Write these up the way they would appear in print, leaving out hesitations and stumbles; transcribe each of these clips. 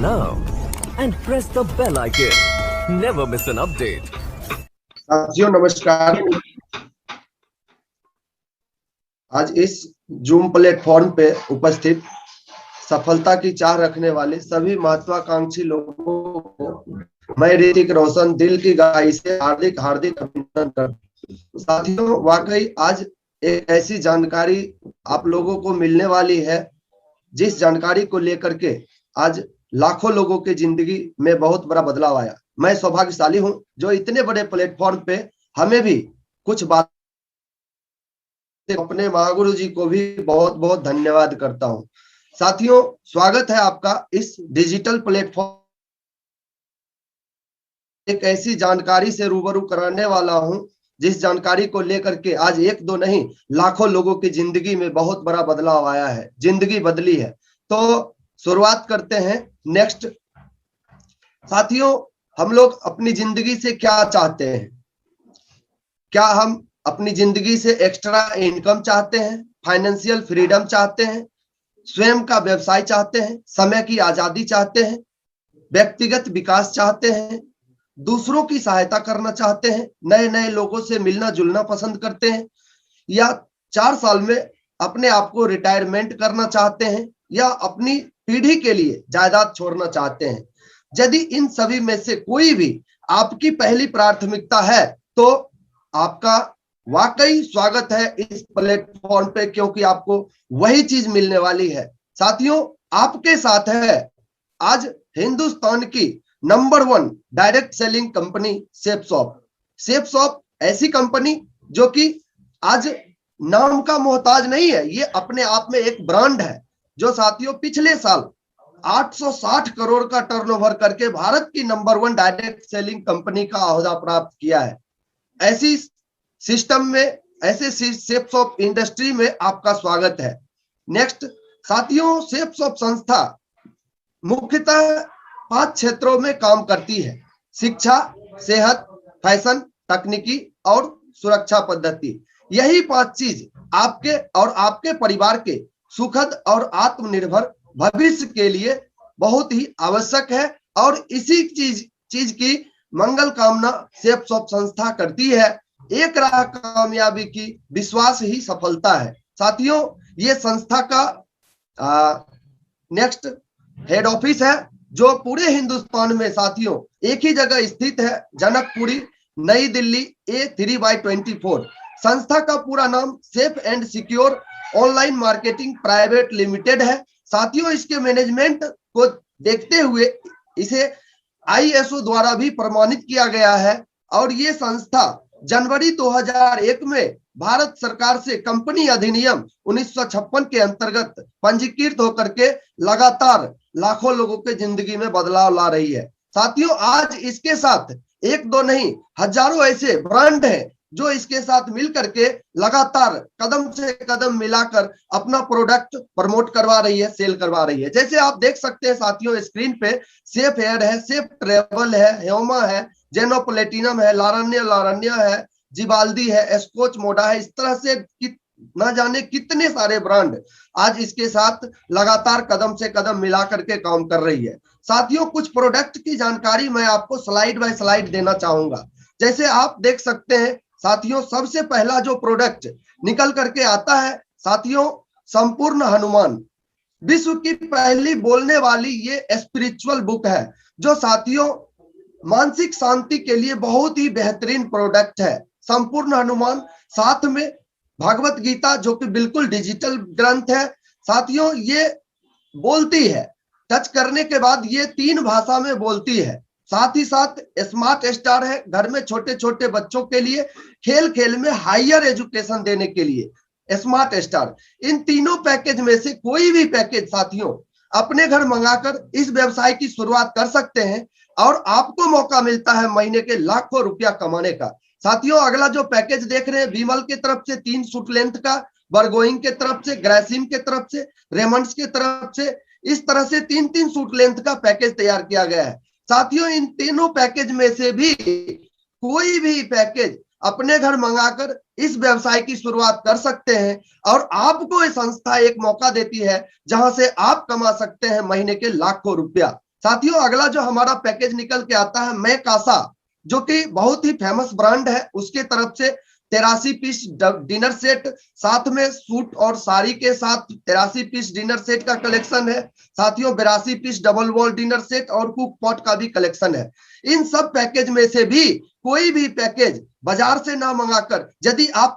now and press the bell icon. Never miss an update. साथियों नमस्कार। आज इस जूम प्लेटफॉर्म पे उपस्थित सफलता की चाह रखने वाले सभी महत्वाकांक्षी लोगों को मैं ऋतिक रोशन दिल की गहराई से हार्दिक अभिनंदन करता हूं। साथियों वाकई आज एक ऐसी जानकारी आप लोगों को मिलने वाली है जिस जानकारी को लेकर के आज लाखों लोगों की जिंदगी में बहुत बड़ा बदलाव आया। मैं सौभाग्यशाली हूं जो इतने बड़े प्लेटफॉर्म पे हमें भी कुछ बात, अपने महागुरु जी को भी बहुत बहुत धन्यवाद करता हूं। साथियों स्वागत है आपका इस डिजिटल प्लेटफॉर्म। एक ऐसी जानकारी से रूबरू कराने वाला हूं जिस जानकारी को लेकर के आज एक दो नहीं लाखों लोगों की जिंदगी में बहुत बड़ा बदलाव आया है, जिंदगी बदली है। तो शुरुआत करते हैं नेक्स्ट। साथियों हम लोग अपनी जिंदगी से क्या चाहते हैं? क्या हम अपनी जिंदगी से एक्स्ट्रा इनकम चाहते हैं, फाइनेंशियल फ्रीडम चाहते हैं, स्वयं का व्यवसाय चाहते हैं, समय की आजादी चाहते हैं, व्यक्तिगत विकास चाहते हैं, दूसरों की सहायता करना चाहते हैं, नए नए लोगों से मिलना जुलना पसंद करते हैं, या 4 साल में अपने आप को रिटायरमेंट करना चाहते हैं, या अपनी पीढ़ी के लिए जायदाद छोड़ना चाहते हैं? यदि इन सभी में से कोई भी आपकी पहली प्राथमिकता है तो आपका वाकई स्वागत है इस प्लेटफॉर्म पे, क्योंकि आपको वही चीज मिलने वाली है। साथियों आपके साथ है आज हिंदुस्तान की नंबर 1 डायरेक्ट सेलिंग कंपनी शेफसॉफ्ट। शेफसॉफ्ट ऐसी कंपनी जो कि आज नाम का मोहताज नहीं है, ये अपने आप में एक ब्रांड है जो साथियों पिछले साल 860 करोड़ का टर्नओवर करके भारत की नंबर 1 डायरेक्ट सेलिंग कंपनी का ओहदा प्राप्त किया है। ऐसी सिस्टम में, ऐसे शेफसॉफ्ट इंडस्ट्री में आपका स्वागत है। नेक्स्ट साथियों शेफसॉफ्ट संस्था मुख्यतः 5 क्षेत्रों में काम करती है: शिक्षा, सेहत, फैशन, तकनीकी और सुरक्षा पद्धति। यही 5 चीज आपके और आपके परिवार के सुखद और आत्मनिर्भर भविष्य के लिए बहुत ही आवश्यक है, और इसी चीज की मंगल कामना शेफसॉफ्ट संस्था करती है। एक राह कामयाबी की विश्वास ही सफलता है। साथियों ये संस्था का नेक्स्ट हेड ऑफिस है जो पूरे हिंदुस्तान में साथियों एक ही जगह स्थित है, जनकपुरी, नई दिल्ली, A3/24। संस्था का पूरा नाम safe and secure online marketing private limited है। साथियों इसके मैनेजमेंट को देखते हुए इसे ISO द्वारा भी प्रमाणित किया गया है, और ये संस्था जनवरी 2001 में भारत सरकार से कंपनी अधिनियम 1956 के अंतर्गत पंजीकृत होकर के लगातार लाखों लोगों के जिंदगी में बदलाव ला रही है। साथियों आज इसके साथ एक दो नहीं हजारों ऐसे ब्रांड हैं जो इसके साथ मिलकर के लगातार कदम से कदम मिलाकर अपना प्रोडक्ट प्रमोट करवा रही है, सेल करवा रही है। जैसे आप देख सकते हैं साथियों स्क्रीन पे सेफ एयर है, सेफ ट्रेवल है, ह्यूमा है, जेनो प्लेटिनम है, लारण्य है, जिबाल्दी है, स्कॉच मोडा है। इस तरह से ना जाने कितने सारे ब्रांड आज इसके साथ लगातार कदम से कदम मिला करके काम कर रही है। साथियों कुछ प्रोडक्ट की जानकारी मैं आपको स्लाइड बाय स्लाइड देना चाहूंगा। जैसे आप देख सकते हैं साथियों सबसे पहला जो प्रोडक्ट निकल करके आता है साथियों संपूर्ण हनुमान। विश्व की पहली बोलने वाली ये स्पिरिचुअल बुक है जो साथियों मानसिक शांति के लिए बहुत ही बेहतरीन प्रोडक्ट है। संपूर्ण हनुमान, साथ में भगवत गीता जो कि बिल्कुल डिजिटल ग्रंथ है। साथियों ये बोलती है, टच करने के बाद ये 3 भाषा में बोलती है। साथ ही साथ स्मार्ट स्टार है, घर में छोटे छोटे बच्चों के लिए, खेल खेल में हायर एजुकेशन देने के लिए स्मार्ट स्टार। इन तीनों पैकेज में से कोई भी पैकेज साथियों अपने घर मंगाकर इस व्यवसाय की शुरुआत कर सकते हैं, और आपको मौका मिलता है महीने के लाखों रुपया कमाने का। साथियों अगला जो पैकेज देख रहे हैं विमल की तरफ से 3 सूट लेंथ का, बर्गोइंग के तरफ से, ग्रेसिम के तरफ से, रेमंड्स के तरफ से, इस तरह से 3-3 सूट लेंथ का पैकेज तैयार किया गया है। साथियों इन तीनों पैकेज में से भी कोई भी पैकेज अपने घर मंगाकर इस व्यवसाय की शुरुआत कर सकते हैं, और आपको ये संस्था एक मौका देती है जहां से आप कमा सकते हैं महीने के लाखों रुपया। साथियों अगला जो हमारा पैकेज निकल के आता है मैकासा, जो कि बहुत ही फेमस ब्रांड है, उसके तरफ से 83 पीस डिनर सेट, साथ में सूट और साड़ी के साथ 83 पीस डिनर सेट का कलेक्शन है। साथियों 82 piece double wall dinner set और कुक पॉट का भी कलेक्शन है। इन सब पैकेज में से भी कोई भी पैकेज बाजार से ना मंगाकर यदि आप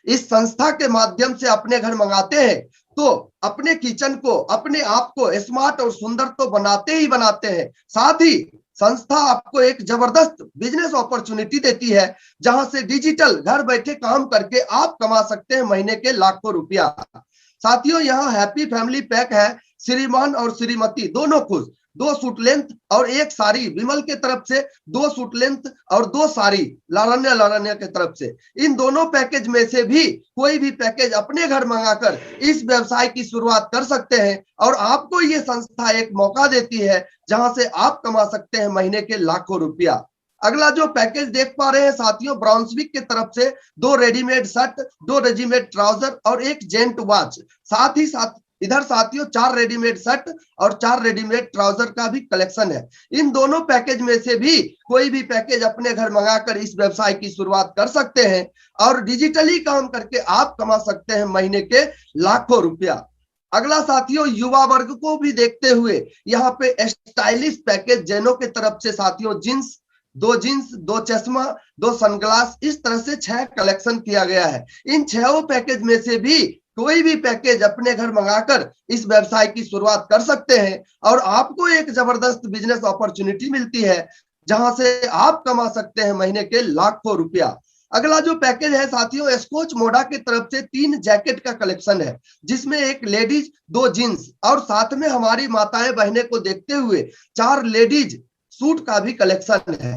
इस संस्था के माध्यम से अपने घर मंगाते हैं तो अपने किचन को, अपने आप को स्मार्ट और सुंदर तो बनाते ही बनाते हैं, साथ ही संस्था आपको एक जबरदस्त बिजनेस अपॉर्चुनिटी देती है, जहां से डिजिटल घर बैठे काम करके आप कमा सकते हैं महीने के लाखों रुपया। साथियों यहाँ हैप्पी फैमिली पैक है, श्रीमान और श्रीमती दोनों खुश, 2 सूट लेंथ और 1 साड़ी, विमल के तरफ से 2 सूट लेंथ और 2 साड़ी लारण्य के तरफ से। इन दोनों पैकेज में से भी कोई भी पैकेज अपने घर मंगाकर इस व्यवसाय की शुरुआत कर सकते हैं और आपको ये संस्था एक मौका देती है जहां से आप कमा सकते हैं महीने के लाखों रुपया। अगला जो पैकेज देख पा रहे हैं साथियों, ब्राउन्सविक की तरफ से 2 रेडीमेड शर्ट, 2 रेडीमेड ट्राउजर और 1 जेंट वॉच, साथ ही साथ इधर साथियों 4 रेडीमेड शर्ट और 4 रेडीमेड ट्राउजर का भी कलेक्शन है। इन दोनों पैकेज में से भी कोई भी पैकेज अपने घर मंगाकर इस व्यवसाय की शुरुआत कर सकते हैं और डिजिटली काम करके आप कमा सकते हैं महीने के लाखों रुपया। अगला साथियों युवा वर्ग को भी देखते हुए यहाँ पे स्टाइलिश पैकेज जेनो के तरफ से साथियों जींस, 2 चश्मा, 2 सनग्लास, इस तरह से 6 कलेक्शन किया गया है। इन 6 पैकेज में से भी कोई भी पैकेज अपने घर मंगाकर इस व्यवसाय की शुरुआत कर सकते हैं और आपको एक जबरदस्त बिजनेस अपॉर्चुनिटी मिलती है जहां से आप कमा सकते हैं महीने के लाखों रुपया। अगला जो पैकेज है साथियों स्कॉच मोडा की तरफ से 3 जैकेट का कलेक्शन है, जिसमें 1 लेडीज, 2 जींस और साथ में हमारी माताएं बहनें को देखते हुए 4 लेडीज सूट का भी कलेक्शन है।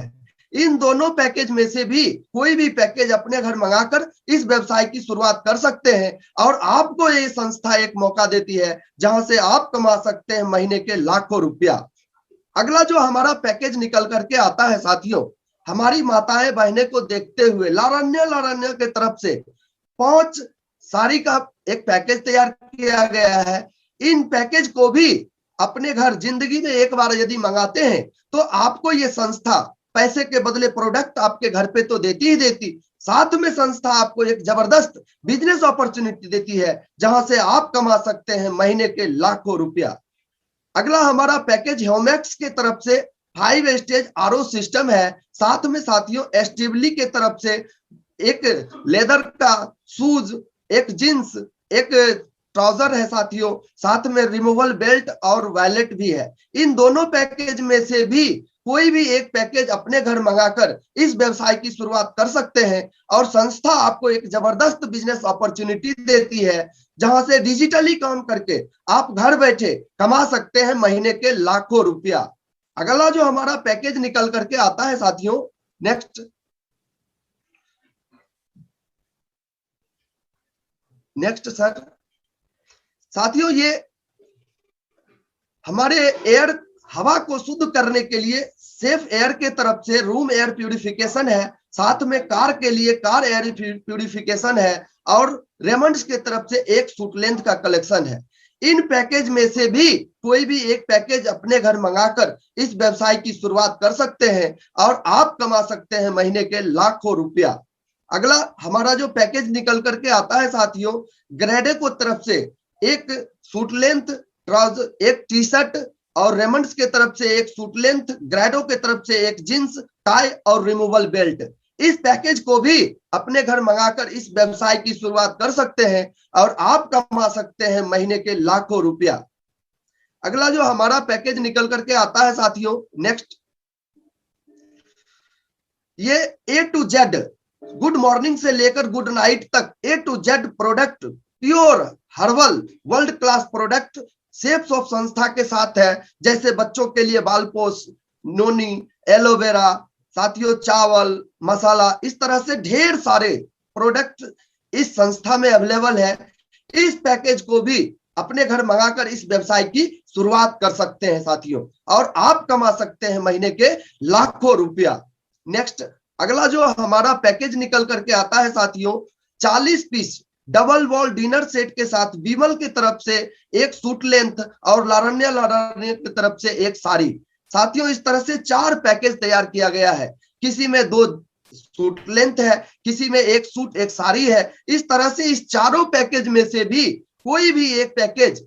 इन दोनों पैकेज में से भी कोई भी पैकेज अपने घर मंगाकर इस व्यवसाय की शुरुआत कर सकते हैं और आपको ये संस्था एक मौका देती है जहां से आप कमा सकते हैं महीने के लाखों रुपया। अगला जो हमारा पैकेज निकल करके आता है साथियों, हमारी माताएं बहनें को देखते हुए लारण्य के तरफ से 5 साड़ी का एक पैकेज तैयार किया गया है। इन पैकेज को भी अपने घर जिंदगी में एक बार यदि मंगाते हैं तो आपको ये संस्था पैसे के बदले प्रोडक्ट आपके घर पे तो देती ही देती, साथ में संस्था आपको एक जबरदस्त बिजनेस अपॉर्चुनिटी देती है जहां से आप कमा सकते हैं महीने के लाखों रुपया। अगला हमारा पैकेज ह्यूमैक्स के तरफ से 5 स्टेज आरओ सिस्टम है, साथ में साथियों एस्टिवली के तरफ से एक लेदर का शूज, एक जींस, एक ट्राउजर है साथियों, साथ में रिमूवल बेल्ट और वॉलेट भी है। इन दोनों पैकेज में से भी कोई भी एक पैकेज अपने घर मंगाकर इस व्यवसाय की शुरुआत कर सकते हैं और संस्था आपको एक जबरदस्त बिजनेस अपॉर्चुनिटी देती है जहां से डिजिटली काम करके आप घर बैठे कमा सकते हैं महीने के लाखों रुपया। अगला जो हमारा पैकेज निकल करके आता है साथियों, नेक्स्ट सर। साथियों ये हमारे एयर हवा को शुद्ध करने के लिए सेफ एयर के तरफ से रूम एयर प्यूरिफिकेशन है, साथ में कार के लिए कार एयर प्यूरिफिकेशन है और रेमंड्स के तरफ से 1 सूट लेंथ का कलेक्शन है। इन पैकेज में से भी कोई भी एक पैकेज अपने घर मंगाकर इस व्यवसाय की शुरुआत कर सकते हैं और आप कमा सकते हैं महीने के लाखों रुपया। अगला हमारा जो पैकेज निकल करके आता है साथियों, ग्रेडे को तरफ से 1 suit length trouser, 1 T shirt और रेमंड्स के तरफ से 1 सूट लेंथ, ग्रेडो के तरफ से 1 जींस, टाई और रिमूवल बेल्ट। इस पैकेज को भी अपने घर मंगाकर इस व्यवसाय की शुरुआत कर सकते हैं और आप कमा सकते हैं महीने के लाखों रुपया। अगला जो हमारा पैकेज निकल करके आता है साथियों, नेक्स्ट, ये A to Z good morning से लेकर गुड नाइट तक A to Z product, pure herbal world class product safe shop संस्था के साथ है, जैसे बच्चों के लिए बालपोस, नोनी, एलोवेरा, साथियों चावल, मसाला, इस तरह से ढेर सारे प्रोडक्ट इस संस्था में अवेलेबल है। इस पैकेज को भी अपने घर मंगाकर इस व्यवसाय की शुरुआत कर सकते हैं साथियों और आप कमा सकते हैं महीने के लाखों रुपया। नेक्स्ट, अगला जो हमारा पैकेज निकल करके आता है साथियों, 40 piece double wall dinner set के साथ विमल की तरफ से एक सूट लेंथ और लारण्य की तरफ से एक साड़ी। साथियों इस तरह से 4 पैकेज तैयार किया गया है। किसी में 2 सूट लेंथ है, किसी में 1 सूट 1 साड़ी है। इस तरह से इस चारों पैकेज में से भी कोई भी एक पैकेज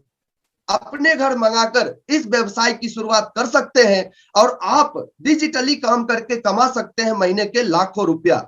अपने घर मंगाकर इस व्यवसाय की शुरुआत कर सकते हैं और आप डिजिटली काम करके कमा सकते हैं महीने के लाखों रुपया।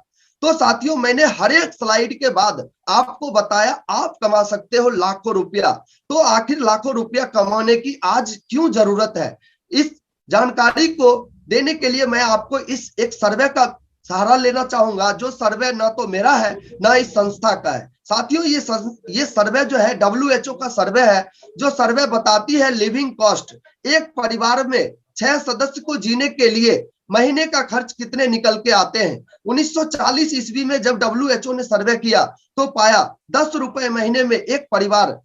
तो साथियों मैंने हर एक स्लाइड के बाद आपको बताया आप कमा सकते हो लाखों रुपया। तो आखिर लाखों रुपया कमाने की आज क्यों जरूरत है, इस जानकारी को देने के लिए मैं आपको इस एक सर्वे का सहारा लेना चाहूंगा, जो सर्वे ना तो मेरा है ना इस संस्था का है। साथियों ये सर्वे जो है WHO का सर्वे है, जो सर्वे बताती है लिविंग कॉस्ट, एक परिवार में 6 सदस्य को जीने के लिए महीने का खर्च कितने निकल के आते हैं। 1940 ईस्वी में जब WHO ने सर्वे किया तो पाया 10 रुपए महीने में एक परिवार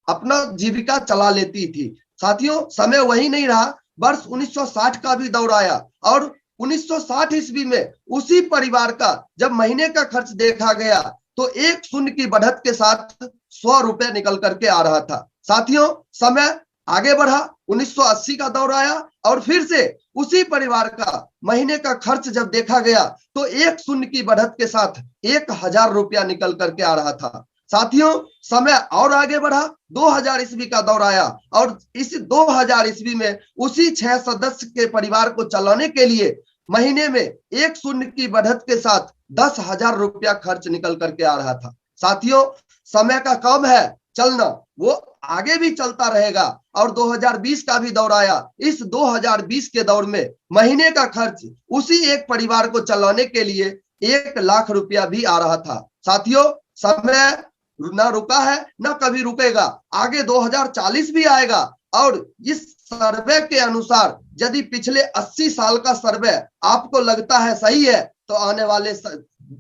अपना जीविका चला लेती थी। साथियों समय वही नहीं रहा, वर्ष 1960 का भी दौर आया और 1960 ईस्वी में उसी परिवार का जब महीने का खर्च देखा गया तो 1 शून्य की बढ़त के साथ 100 रुपए निकल करके आ रहा था। साथियों समय आगे बढ़ा, 1980 का दौर आया और फिर से उसी परिवार का महीने का खर्च जब देखा गया तो 1 शून्य की बढ़त के साथ 1000 रुपया निकल करके आ रहा था। साथियों समय और आगे बढ़ा, 2000 ईस्वी का दौर आया और इस 2000 ईस्वी में उसी 6 सदस्य के परिवार को चलाने के लिए महीने में 1 शून्य की बढ़त के साथ 10,000 रुपया खर्च निकल करके आ रहा था। साथियों समय का कम है चलना, वो आगे भी चलता रहेगा और 2020 का भी दौर आया। इस 2020 के दौर में महीने का खर्च उसी एक परिवार को चलाने के लिए 1 लाख रुपया भी आ रहा था। साथियों समय ना रुका है ना कभी रुकेगा, आगे 2040 भी आएगा और इस सर्वे के अनुसार यदि पिछले 80 साल का सर्वे आपको लगता है सही है तो आने वाले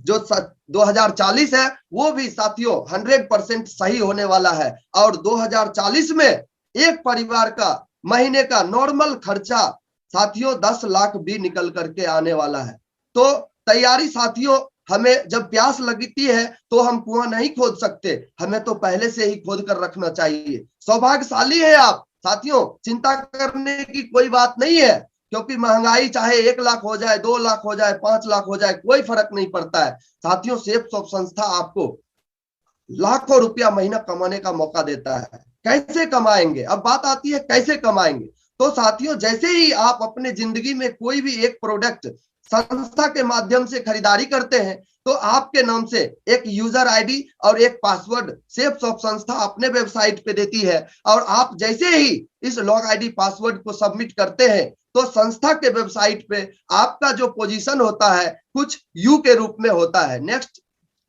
जो 2040 है वो भी साथियों 100% सही होने वाला है और 2040 में एक परिवार का महीने का नॉर्मल खर्चा साथियों 10 लाख भी निकल करके आने वाला है। तो तैयारी साथियों, हमें जब प्यास लगती है तो हम कुआं नहीं खोद सकते, हमें तो पहले से ही खोद कर रखना चाहिए। सौभाग्यशाली है आप साथियों, चिंता करने की कोई बात नहीं है, क्योंकि महंगाई चाहे 1 लाख हो जाए, 2 लाख हो जाए, 5 लाख हो जाए, कोई फर्क नहीं पड़ता है। साथियों सेफ शॉप संस्था आपको लाखों रुपया महीना कमाने का मौका देता है। कैसे कमाएंगे, अब बात आती है कैसे कमाएंगे। तो साथियों जैसे ही आप अपने जिंदगी में कोई भी एक प्रोडक्ट संस्था के माध्यम से खरीदारी करते हैं तो आपके नाम से एक यूजर आईडी और एक पासवर्ड सेफ शॉप संस्था अपने वेबसाइट पे देती है और आप जैसे ही इस लॉग आईडी पासवर्ड को सबमिट करते हैं तो संस्था के वेबसाइट पे आपका जो पोजीशन होता है कुछ यू के रूप में होता है। नेक्स्ट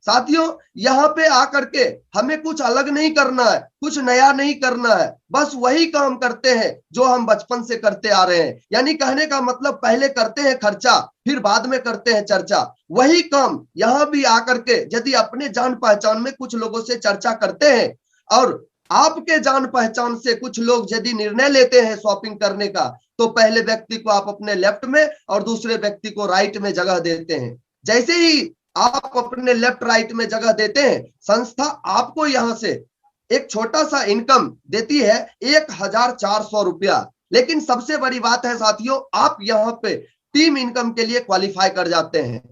साथियों यहाँ पे आकर के हमें कुछ अलग नहीं करना है, कुछ नया नहीं करना है, बस वही काम करते हैं जो हम बचपन से करते आ रहे हैं। यानी कहने का मतलब पहले करते हैं खर्चा फिर बाद में करते हैं चर्चा। वही काम यहाँ भी आकर के यदि अपने जान पहचान में कुछ लोगों से चर्चा करते हैं और आपके जान पहचान से कुछ लोग यदि निर्णय लेते हैं शॉपिंग करने का तो पहले व्यक्ति को आप अपने लेफ्ट में और दूसरे व्यक्ति को राइट में जगह देते हैं। जैसे ही आप अपने लेफ्ट राइट में जगह देते हैं संस्था आपको यहां से एक छोटा सा इनकम देती है 1400 रुपया। लेकिन सबसे बड़ी बात है साथियों, आप यहाँ पे टीम इनकम के लिए क्वालिफाई कर जाते हैं।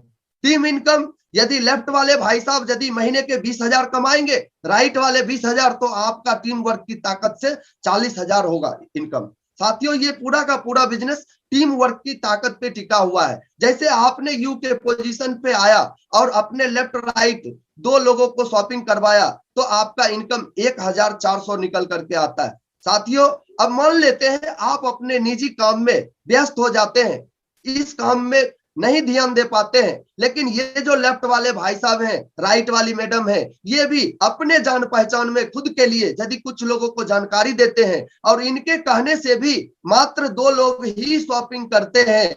टीम इनकम यदि लेफ्ट वाले भाई साहब यदि महीने के 20,000 कमाएंगे, राइट वाले 20,000, तो आपका टीम वर्क की ताकत से 40,000 होगा इनकम। साथियों ये पूरा का पूरा बिजनेस टीम वर्क की ताकत पे टिका हुआ है। जैसे आपने यू के पोजीशन पे आया और अपने लेफ्ट राइट 2 लोगों को शॉपिंग करवाया तो आपका इनकम 1400 निकल करके आता है। साथियों अब मान लेते हैं आप अपने निजी काम में व्यस्त हो जाते हैं, इस काम में नहीं ध्यान दे पाते हैं, लेकिन ये जो लेफ्ट वाले भाई साहब हैं, राइट वाली मैडम है, ये भी अपने जान पहचान में खुद के लिए यदि कुछ लोगों को जानकारी देते हैं और इनके कहने से भी मात्र 2 लोग ही शॉपिंग करते हैं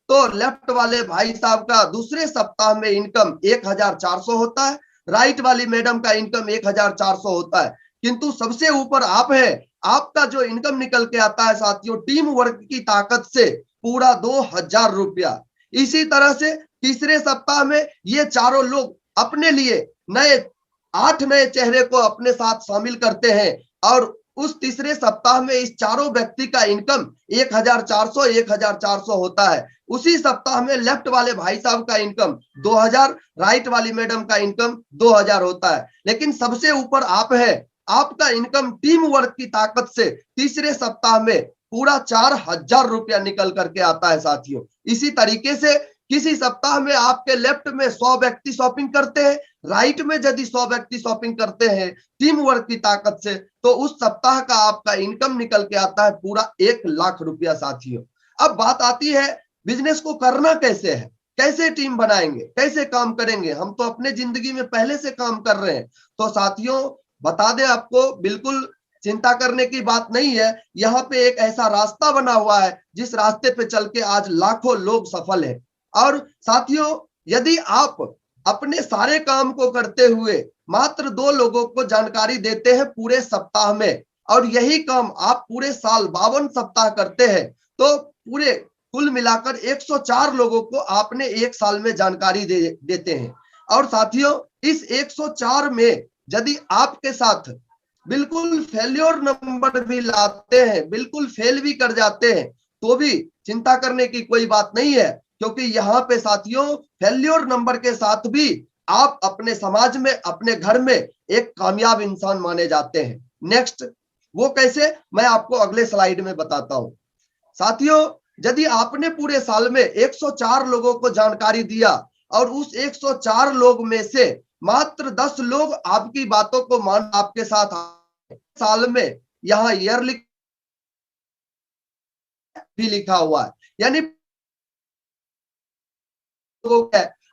तो लेफ्ट वाले भाई साहब का दूसरे सप्ताह में इनकम 1400 होता है, राइट वाली मैडम का इनकम 1400 होता है। किंतु सबसे ऊपर आप है, आपका जो इनकम निकल के आता है साथियों टीम वर्क की ताकत से पूरा 2000 रुपया। इसी तरह से तीसरे सप्ताह में ये चारों लोग अपने लिए नए 8 नए चेहरे को अपने साथ शामिल करते हैं और उस तीसरे सप्ताह में इस चारों व्यक्ति का इनकम 1400 होता है। उसी सप्ताह में लेफ्ट वाले भाई साहब का इनकम 2000, राइट वाली मैडम का इनकम 2000 होता है। लेकिन सबसे ऊपर आप है, आपका इनकम टीम वर्क की ताकत से तीसरे सप्ताह में पूरा 4000 रुपया निकल करके आता है साथियों। इसी तरीके से किसी सप्ताह में आपके लेफ्ट में 100 व्यक्ति शॉपिंग करते हैं, राइट में यदि 100 व्यक्ति शॉपिंग करते हैं टीम वर्क की ताकत से, तो उस सप्ताह का आपका इनकम निकल के आता है पूरा 1 लाख रुपया साथियों। अब बात आती है बिजनेस को करना कैसे है, कैसे टीम बनाएंगे, कैसे काम करेंगे। हम तो अपने जिंदगी में पहले से काम कर रहे हैं। तो साथियों बता दें आपको, बिल्कुल चिंता करने की बात नहीं है। यहाँ पे एक ऐसा रास्ता बना हुआ है जिस रास्ते पे चल के आज लाखों लोग सफल हैं। और साथियों यदि आप अपने सारे काम को करते हुए मात्र 2 लोगों को जानकारी देते हैं पूरे सप्ताह में, और यही काम आप पूरे साल 52 सप्ताह करते हैं, तो पूरे कुल मिलाकर 104 लोगों को आपने एक साल में जानकारी देते हैं। और साथियों इस 104 में यदि आपके साथ बिल्कुल फेल्योर नंबर भी लाते हैं, बिल्कुल फेल भी कर जाते हैं, तो भी चिंता करने की कोई बात नहीं है, क्योंकि यहाँ पे साथियों फेल्योर नंबर के साथ भी आप अपने समाज में, अपने घर में एक कामयाब इंसान माने जाते हैं। नेक्स्ट वो कैसे, मैं आपको अगले स्लाइड में बताता हूं। साथियों यदि आपने पूरे साल में 104 लोगों को जानकारी दिया और उस 104 लोग में से मात्र 10 लोग आपकी बातों को मान आपके साथ साल में, यहाँ ईयर भी लिखा हुआ है, यानी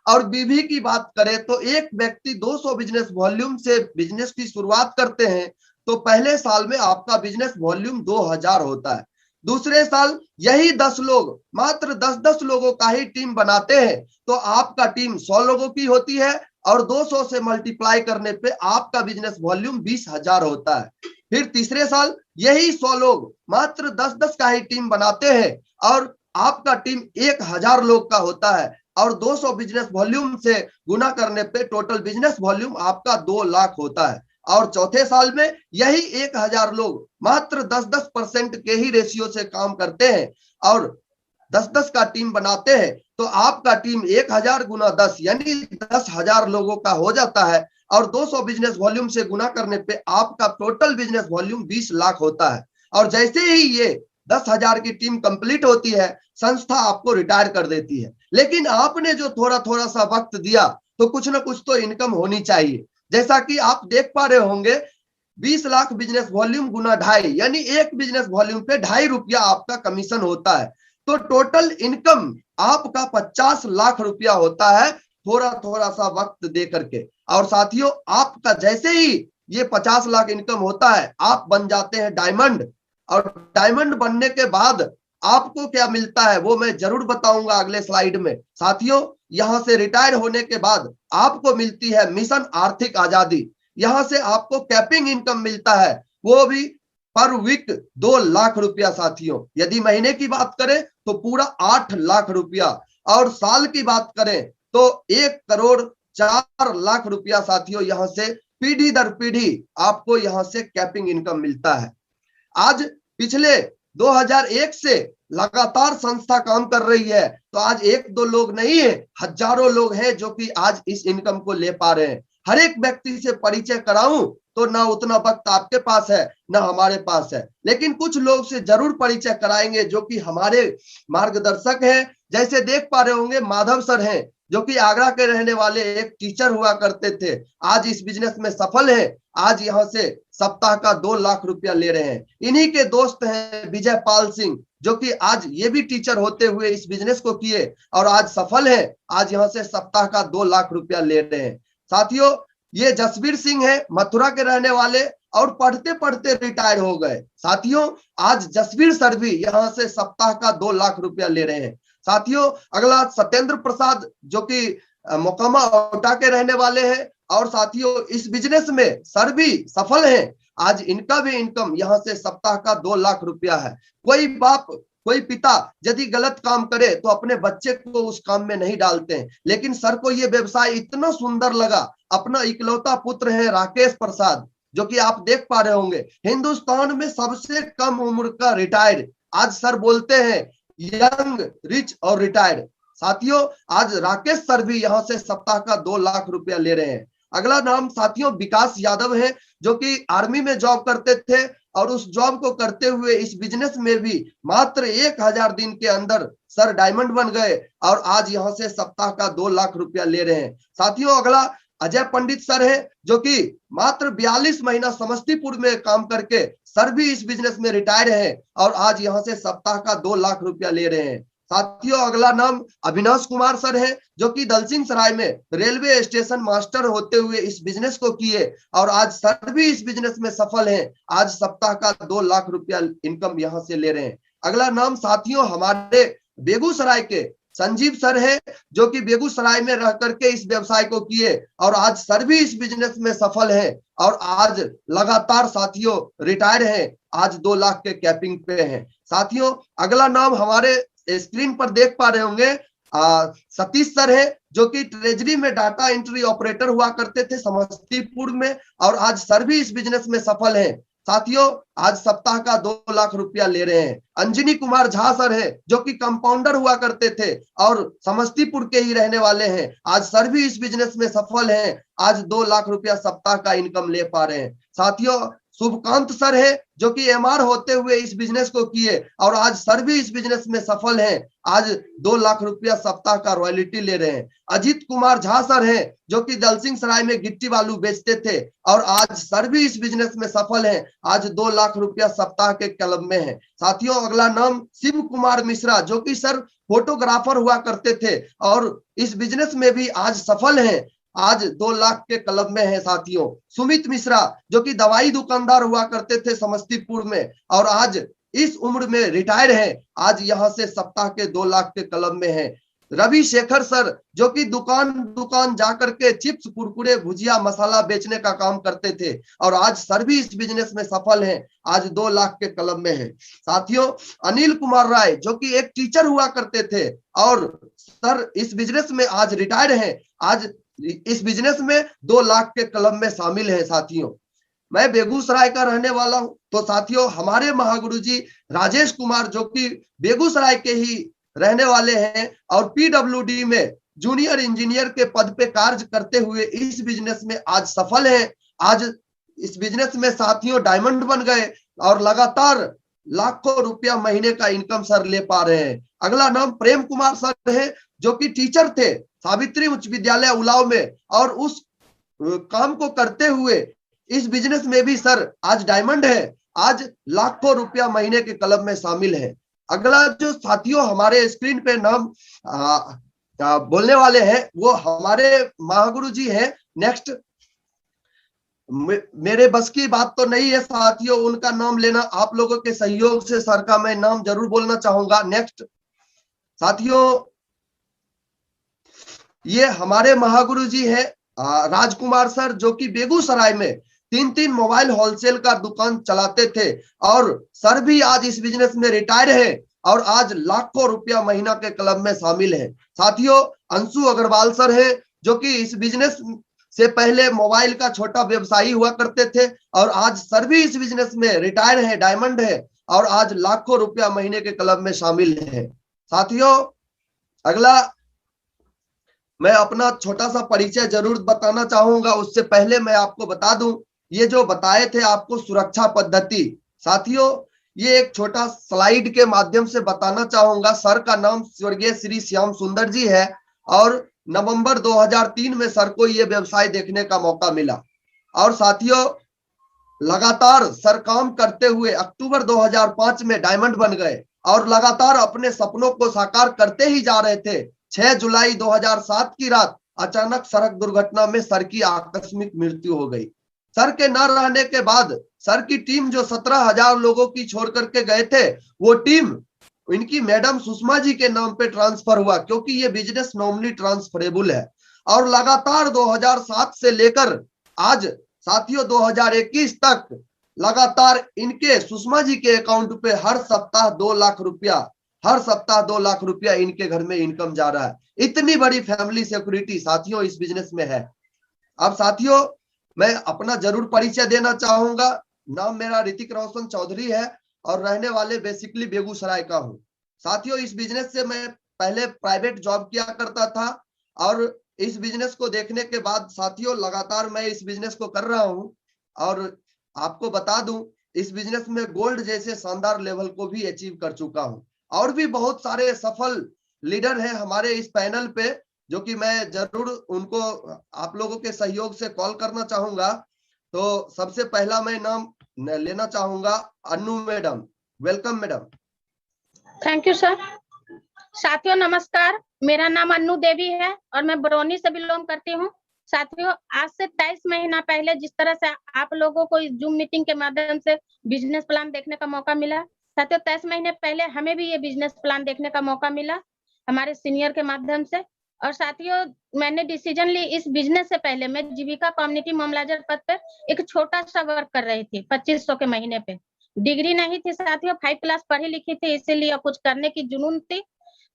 और बीवी की बात करें तो एक व्यक्ति 200 बिजनेस वॉल्यूम से बिजनेस की शुरुआत करते हैं तो पहले साल में आपका बिजनेस वॉल्यूम 2000 होता है। दूसरे साल यही 10 लोग मात्र 10-10 लोगों का ही टीम बनाते हैं तो आपका टीम 100 लोगों की होती है और 200 से मल्टीप्लाई करने पे आपका बिजनेस वॉल्यूम 20,000 होता है। फिर तीसरे साल यही 100 लोग मात्र 10-10 का ही टीम बनाते हैं और आपका टीम 1000 लोग का होता है और 200 बिजनेस वॉल्यूम से गुना करने पे टोटल बिजनेस वॉल्यूम आपका 2 लाख होता है। और चौथे साल में यही 1000 लोग मात्र 10-10% के ही रेशियो से काम करते हैं और 10-10 का टीम बनाते हैं तो आपका टीम 1000 गुना 10 यानी 10,000 लोगों का हो जाता है और 200 बिजनेस वॉल्यूम से गुना करने पे आपका टोटल बिजनेस वॉल्यूम 20 लाख होता है। और जैसे ही ये 10,000 की टीम कंप्लीट होती है संस्था आपको रिटायर कर देती है, लेकिन आपने जो थोड़ा थोड़ा सा वक्त दिया तो कुछ ना कुछ तो इनकम होनी चाहिए। जैसा कि आप देख पा रहे होंगे 20 लाख बिजनेस वॉल्यूम गुना 2.5 यानी एक बिजनेस वॉल्यूम पे 2.5 रुपया आपका कमीशन होता है तो टोटल इनकम आपका 50 लाख रुपया होता है थोड़ा थोड़ा सा वक्त दे करके। और साथियों आपका जैसे ही ये 50 लाख इनकम होता है आप बन जाते हैं डायमंड और डायमंड बनने के बाद आपको क्या मिलता है वो मैं जरूर बताऊंगा अगले स्लाइड में। साथियों यहां से रिटायर होने के बाद आपको मिलती है मिशन आर्थिक आजादी। यहां से आपको कैपिंग इनकम मिलता है वो भी पर वीक 2 लाख रुपया। साथियों यदि महीने की बात करें तो पूरा 8 लाख रुपया और साल की बात करें तो 1,04,00,000 रुपया साथियों यहां से पीढ़ी दर पीढ़ी आपको यहां से कैपिंग इनकम मिलता है। आज पिछले 2001 से लगातार संस्था काम कर रही है तो आज 1-2 लोग नहीं है, हजारों लोग हैं जो कि आज इस इनकम को ले पा रहे हैं। हर एक व्यक्ति से परिचय कराऊं तो ना उतना वक्त आपके पास है ना हमारे पास है, लेकिन कुछ लोग से जरूर परिचय कराएंगे जो कि हमारे मार्गदर्शक हैं। जैसे देख पा रहे होंगे माधव सर हैं जो कि आगरा के रहने वाले एक टीचर हुआ करते थे, आज इस बिजनेस में सफल हैं। आज यहां से सप्ताह का 2 लाख रुपया ले रहे हैं। इन्हीं के दोस्त हैं विजय पाल सिंह जो कि आज ये भी टीचर होते हुए इस बिजनेस को किए और आज सफल है। आज यहां से सप्ताह का 2 लाख रुपया ले रहे हैं। साथियों ये जसवीर सिंह है मथुरा के रहने वाले और पढ़ते पढ़ते रिटायर हो गए। साथियों आज जसवीर सर भी यहां से सप्ताह का 2 लाख रुपया ले रहे हैं। साथियों अगला सत्येंद्र प्रसाद जो कि मोकामा ओटा के रहने वाले हैं और साथियों इस बिजनेस में सर भी सफल हैं। आज इनका भी इनकम यहां से सप्ताह का 2 लाख रुपया है। कोई बाप कोई पिता यदि गलत काम करे तो अपने बच्चे को उस काम में नहीं डालते हैं, लेकिन सर को ये व्यवसाय इतना सुंदर लगा। अपना इकलौता पुत्र है राकेश प्रसाद, जो कि आप देख पा रहे होंगे, हिंदुस्तान में सबसे कम उम्र का रिटायर्ड। आज सर बोलते हैं यंग, रिच और रिटायर्ड। साथियों, आज राकेश सर भी यहां से सप्ताह का 2 लाख रुपया ले रहे हैं। अगला नाम साथियों विकास यादव है, जो कि आर्मी में जॉब करते थे और उस जॉब को करते हुए इस बिजनेस में भी मात्र 1000 दिन के अंदर सर डायमंड बन गए और आज यहां से सप्ताह का 2 लाख रुपया ले रहे हैं। साथियों, अगला अजय पंडित सर है, जो कि मात्र 42 महीना समस्तीपुर में काम करके सर भी इस बिजनेस में रिटायर है और आज यहां से सप्ताह का 2 लाख रुपया ले रहे हैं। साथियों, अगला नाम अविनाश कुमार सर है, जो कि दलसिंह सराय में रेलवे स्टेशन मास्टर होते हुए इस बिजनेस को किए और आज सर भी इस बिजनेस में सफल हैं। आज सप्ताह का 2 लाख रुपया इनकम यहां से ले रहे हैं। अगला नाम साथियों हमारे बेगूसराय के संजीव सर है, जो कि बेगूसराय में रह करके इस व्यवसाय को किए और आज सर भी इस बिजनेस में सफल है और आज लगातार साथियों रिटायर है, आज 2 लाख के कैपिंग पे हैं। साथियों, अगला नाम हमारे स्क्रीन पर देख पा रहे होंगे सतीश सर है, जो कि ट्रेजरी में डाटा एंट्री ऑपरेटर हुआ करते थे समस्तीपुर में और आज सर भी इस बिजनेस में सफल है। साथियों, आज सप्ताह का 2 लाख रुपया ले रहे हैं। अंजनी कुमार झा सर है, जो कि कंपाउंडर हुआ करते थे और समस्तीपुर के ही रहने वाले हैं, आज सर भी इस बिजनेस में सफल हैं, आज 2 लाख रुपया सप्ताह का इनकम ले पा रहे हैं। साथियों, शुभकांत सर है, जो कि एमआर होते हुए इस बिजनेस को किए और आज सर भी इस बिजनेस में सफल हैं, आज 2 लाख रुपया सप्ताह का रॉयल्टी ले रहे हैं। अजीत कुमार झा सर हैं, जो कि दलसिंह सराय में गिट्टी बालू बेचते थे और आज सर भी इस बिजनेस में सफल हैं, आज 2 लाख रुपया सप्ताह के क्लब में है। साथियों, अगला नाम शिव कुमार मिश्रा, जो कि सर फोटोग्राफर हुआ करते थे और इस बिजनेस में भी आज सफल हैं, आज 2 लाख के क्लब में है। साथियों, सुमित मिश्रा, जो कि दवाई दुकानदार हुआ करते थे समस्तीपुर में और आज इस उम्र में रिटायर है, आज यहां से सप्ताह के 2 लाख के क्लब में है। रवि शेखर सर, जो कि दुकान दुकान जाकर के चिप्स कुरकुरे भुजिया मसाला बेचने का काम करते थे और आज सर भी इस बिजनेस में सफल हैं, आज 2 लाख के क्लब में है। साथियों, अनिल कुमार राय, जो कि एक टीचर हुआ करते थे और सर इस बिजनेस में आज रिटायर हैं, आज इस बिजनेस में 2 लाख के क्लब में शामिल है। साथियों, मैं बेगूसराय का रहने वाला हूं, तो साथियों हमारे महागुरुजी राजेश कुमार, जो कि बेगूसराय के ही रहने वाले हैं और पीडब्ल्यूडी में जूनियर इंजीनियर के पद पे कार्य करते हुए इस बिजनेस में आज सफल हैं, आज इस बिजनेस में साथियों डायमंड बन गए और लगातार लाखों रुपया महीने का इनकम सर ले पा रहे हैं। अगला नाम प्रेम कुमार सर है, जो कि टीचर थे सावित्री उच्च विद्यालय उलाव में और उस काम को करते हुए इस बिजनेस में भी सर आज डायमंड है, आज लाखों रुपया महीने के क्लब में शामिल है। अगला जो साथियों हमारे स्क्रीन पे नाम बोलने वाले हैं वो हमारे महागुरु जी हैं। नेक्स्ट, मेरे बस की बात तो नहीं है साथियों उनका नाम लेना, आप लोगों के सहयोग से सर का मैं नाम जरूर बोलना चाहूंगा। नेक्स्ट साथियों, ये हमारे महागुरु जी है राजकुमार सर, जो कि बेगूसराय में 3 मोबाइल होलसेल का दुकान चलाते थे और सर भी आज इस बिजनेस में रिटायर है और आज लाखों रुपया महीना के क्लब में शामिल है। साथियों, अंशु अग्रवाल सर है, जो कि इस बिजनेस से पहले मोबाइल का छोटा व्यवसायी हुआ करते थे और आज सर भी इस बिजनेस में रिटायर है, डायमंड है और आज लाखों रुपया महीने के क्लब में शामिल है। साथियों, अगला मैं अपना छोटा सा परिचय जरूर बताना चाहूंगा, उससे पहले मैं आपको बता दूं ये जो बताए थे आपको सुरक्षा पद्धति, साथियों ये एक छोटा स्लाइड के माध्यम से बताना चाहूंगा। सर का नाम स्वर्गीय श्री श्याम सुंदर जी है और नवंबर 2003 में सर को ये व्यवसाय देखने का मौका मिला और साथियों लगातार सर काम करते हुए अक्टूबर 2005 में डायमंड बन गए और लगातार अपने सपनों को साकार करते ही जा रहे थे। 6 जुलाई 2007 की रात अचानक सड़क दुर्घटना में सर की आकस्मिक मृत्यु हो गई। सर के न रहने के बाद सर की टीम जो 17,000 लोगों की छोड़ करके गए थे, वो टीम इनकी मैडम सुषमा जी के नाम पे ट्रांसफर हुआ, क्योंकि ये बिजनेस नॉमिनी ट्रांसफरेबल है। और लगातार 2007 से लेकर आज साथियों 2021 तक लगातार इनके सुषमा जी के अकाउंट पे हर सप्ताह 2 लाख रुपया, हर सप्ताह 2 लाख रुपया इनके घर में इनकम जा रहा है। इतनी बड़ी फैमिली सिक्योरिटी साथियों इस बिजनेस में है। अब साथियों मैं अपना जरूर परिचय देना चाहूंगा। नाम मेरा ऋतिक रोशन चौधरी है और रहने वाले बेसिकली बेगूसराय का हूं। साथियों इस बिजनेस से मैं पहले प्राइवेट जॉब किया करता था और इस बिजनेस को देखने के बाद साथियों लगातार मैं इस बिजनेस को कर रहा हूं और आपको बता दूं इस बिजनेस में गोल्ड जैसे शानदार लेवल को भी अचीव कर चुका हूं। और भी बहुत सारे सफल लीडर हैं हमारे इस पैनल पे जो कि मैं जरूर उनको आप लोगों के सहयोग से कॉल करना चाहूंगा। तो सबसे पहला मैं नाम लेना चाहूंगा Annu madam. Welcome madam. Thank you sir. साथियों नमस्कार, मेरा नाम अन्नू देवी है और मैं बरौनी से बिलोंग करती हूँ। साथियों आज से 23 महीना पहले जिस तरह से आप लोगों को इस जूम मीटिंग के माध्यम से बिजनेस प्लान देखने का मौका मिला, साथियों 23 महीने पहले हमें भी ये बिजनेस प्लान देखने का मौका मिला हमारे सीनियर के माध्यम से। और साथियों मैंने डिसीजन ली इस बिजनेस से पहले मैं जीविका कम्युनिटी मोबिलाइजर पद पे एक छोटा सा वर्क कर रही थी 2500 के महीने पे। डिग्री नहीं थी साथियों, 5 क्लास पढ़ी लिखी थी, इसीलिए कुछ करने की जुनून थी।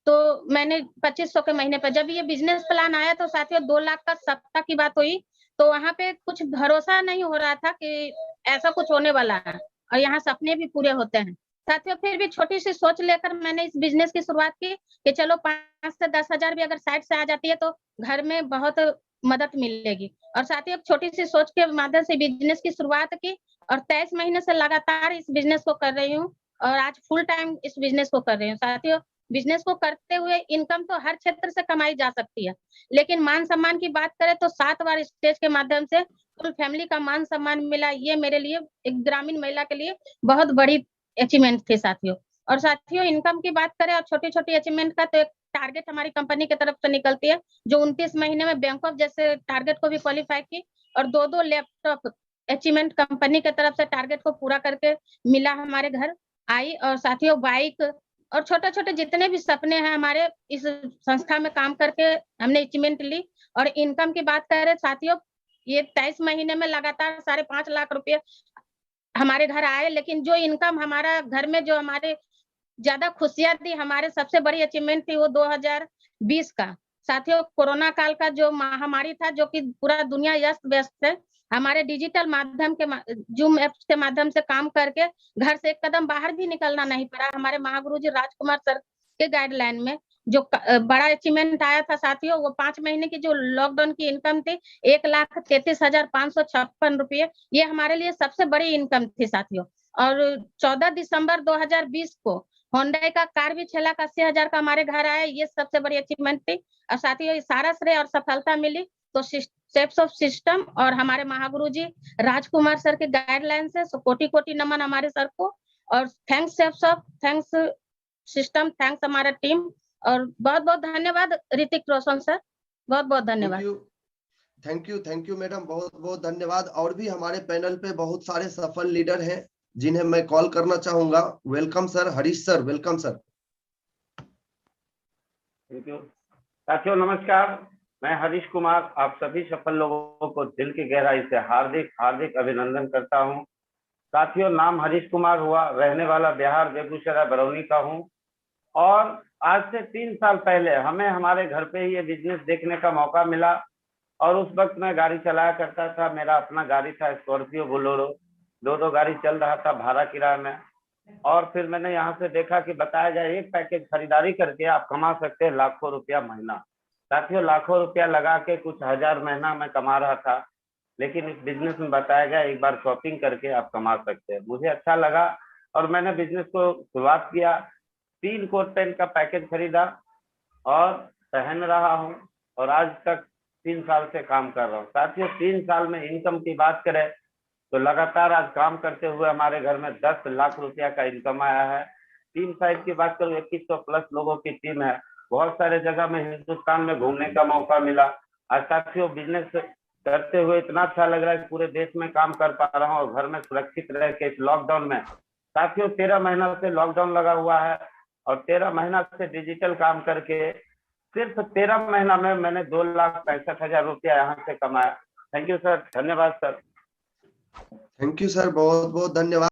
तो मैंने 2500 के महीने पर जब ये बिजनेस प्लान आया तो साथियों 2 लाख का सप्ताह की बात हुई। तो वहां पे कुछ भरोसा नहीं हो रहा था कि ऐसा कुछ होने वाला है और यहाँ सपने भी पूरे होते हैं। साथियों फिर भी छोटी सी सोच लेकर मैंने इस बिजनेस की शुरुआत की कि चलो 5 से 10 हजार भी अगर साइड से आ जाती है तो घर में बहुत मदद मिलेगी। और साथियों छोटी सी सोच के माध्यम से बिजनेस की शुरुआत की और 23 महीने से लगातार इस बिजनेस को कर रही हूँ और आज फुल टाइम इस बिजनेस को कर रही हूँ। साथियों बिजनेस को करते हुए इनकम तो हर क्षेत्र से कमाई जा सकती है, लेकिन मान सम्मान की बात करें तो 7 बार स्टेज के माध्यम से फुल फैमिली का मान सम्मान मिला। ये मेरे लिए एक ग्रामीण महिला के लिए बहुत बड़ी अचीवमेंट थी साथियों। और साथियों इनकम की बात करें और छोटी-छोटी अचीवमेंट का तो एक टारगेट हमारी कंपनी की तरफ से निकलती है जो 29 महीने में बैंक ऑफ जैसे टारगेट को भी क्वालिफाई की और 2-2 लैपटॉप अचीवमेंट कंपनी की तरफ से टारगेट को पूरा करके मिला हमारे घर आई। और साथियों बाइक और छोटे-छोटे जितने भी सपने हैं हमारे इस संस्था में काम करके हमने अचीवमेंट ली। और इनकम की बात करें साथियों ये 23 महीने में लगातार 5.5 लाख रुपए हमारे घर आए, लेकिन जो इनकम हमारा घर में जो हमारे ज्यादा खुशियां दी हमारे सबसे बड़ी अचीवमेंट थी वो 2020 का। साथियों कोरोना काल का जो महामारी था जो कि पूरा दुनिया अस्त व्यस्त है, हमारे डिजिटल माध्यम के जूम ऐप्स के माध्यम से काम करके घर से एक कदम बाहर भी निकलना नहीं पड़ा। हमारे महागुरु जी राजकुमार सर के गाइडलाइन में जो बड़ा अचीवमेंट आया था साथियों वो 5 महीने की जो लॉकडाउन की इनकम थी 1,33,556 रुपये, ये हमारे लिए सबसे बड़ी इनकम थी साथियों। और 14 दिसंबर 2020 को होंडा का कार भी 6,80,000 का हमारे घर आया, ये सबसे बड़ी अचीवमेंट थी। और साथियों ये सारा श्रेय और सफलता मिली तो स्टेप्स ऑफ सिस्टम और हमारे महागुरु जी राजकुमार सर के गाइडलाइन से। सो कोटि-कोटि नमन हमारे सर को और thanks steps of, thanks system, thanks हमारा टीम और बहुत-बहुत धन्यवाद ऋतिक रोशन सर, बहुत-बहुत धन्यवाद। थैंक यू मैडम, बहुत-बहुत धन्यवाद। और भी हमारे पैनल पे बहुत सारे सफल लीडर हैं जिन्हें मैं कॉल करना चाहूंगा। Welcome sir, Harish sir, welcome sir. Thank you. साथियों नमस्कार, मैं हरीश कुमार आप सभी सफल लोगों को दिल की गहराई से हार्दिक हार्दिक अभिनंदन करता हूं। साथियों नाम हरीश कुमार हुआ, रहने वाला बिहार बेगूसराय बरौनी का हूं और आज से 3 साल पहले हमें हमारे घर पे ही ये बिजनेस देखने का मौका मिला। और उस वक्त मैं गाड़ी चलाया करता था, मेरा अपना गाड़ी था स्कॉर्पियो बोलेरो, 2 गाड़ी चल रहा था भाड़ा किराए में। और फिर मैंने यहाँ से देखा कि बताया जाए एक पैकेज खरीदारी करके आप कमा सकते हैं लाखों रुपया महीना। साथियों लाखों रुपया लगा के कुछ हजार महीना मैं कमा रहा था, लेकिन इस बिजनेस में बताया गया एक बार शॉपिंग करके आप कमा सकते हैं। मुझे अच्छा लगा और मैंने बिजनेस को शुरुआत किया। 3 कोट पेंट का पैकेज खरीदा और पहन रहा हूँ और आज तक 3 साल से काम कर रहा हूँ। साथियों 3 साल में इनकम की बात करें तो लगातार आज काम करते हुए हमारे घर में 10 लाख रुपया का इनकम आया है। टीम साइज की बात करूँ 2100 प्लस लोगों की टीम है। बहुत सारे जगह में हिंदुस्तान में घूमने का मौका मिला। आज साथियों बिजनेस करते हुए इतना अच्छा लग रहा है कि पूरे देश में काम कर पा रहा हूँ और घर में सुरक्षित रह के इस लॉकडाउन में। साथियों 13 महीना से लॉकडाउन लगा हुआ है और 13 महीना से डिजिटल काम करके सिर्फ 13 महीना में मैंने 2,65,000 रुपया यहाँ से कमाया। थैंक यू सर, धन्यवाद सर। थैंक यू सर, बहुत बहुत धन्यवाद।